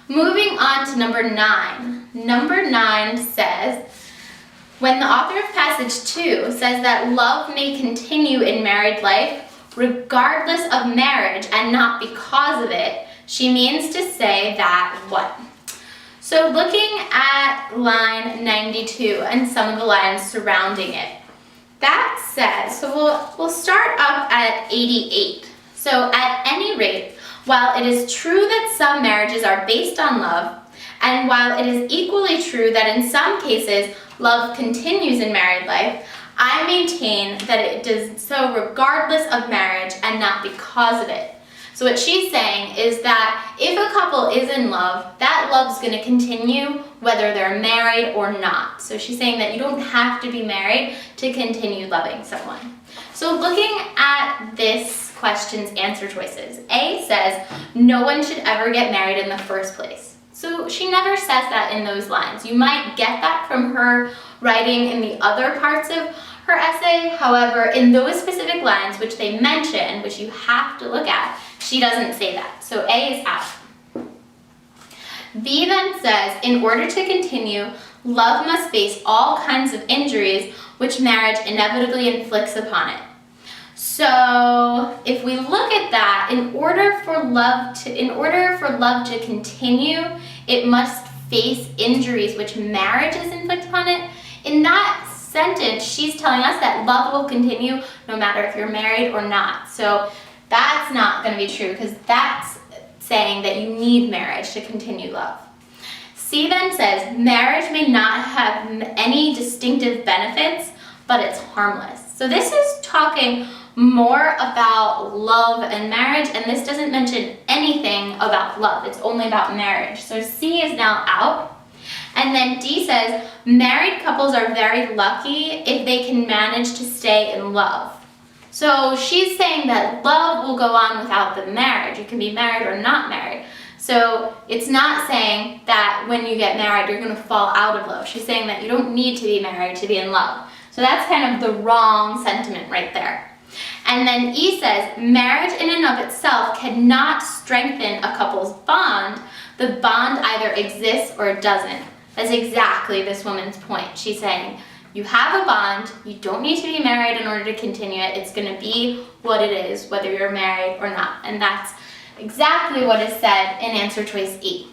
Moving on to number 9. Number 9 says, when the author of passage 2 says that love may continue in married life regardless of marriage and not because of it, she means to say that what? So looking at line 92 and some of the lines surrounding it, that says, so we'll start up at 88. So at any rate, while it is true that some marriages are based on love, and while it is equally true that in some cases love continues in married life, I maintain that it does so regardless of marriage and not because of it. So what she's saying is that if a couple is in love, that love's going to continue whether they're married or not. So she's saying that you don't have to be married to continue loving someone. So looking at this question's answer choices, A says no one should ever get married in the first place. So she never says that in those lines. You might get that from her writing in the other parts of her essay. However, in those specific lines which they mention, which you have to look at, she doesn't say that. So A is out. B then says, in order to continue, love must face all kinds of injuries which marriage inevitably inflicts upon it. So if we look at that, in order for love to continue, it must face injuries which marriages inflict upon it. In that sentence, she's telling us that love will continue no matter if you're married or not. So that's not going to be true, because that's saying that you need marriage to continue love. C then says, marriage may not have any distinctive benefits, but it's harmless. So this is talking more about love and marriage, and this doesn't mention anything about love. It's only about marriage. So C is now out. And then D says, married couples are very lucky if they can manage to stay in love. So she's saying that love will go on without the marriage. You can be married or not married. So it's not saying that when you get married, you're going to fall out of love. She's saying that you don't need to be married to be in love. So that's kind of the wrong sentiment right there. And then E says, marriage in and of itself cannot strengthen a couple's bond. The bond either exists or it doesn't. That's exactly this woman's point. She's saying, you have a bond, you don't need to be married in order to continue it. It's going to be what it is, whether you're married or not. And that's exactly what is said in answer choice E.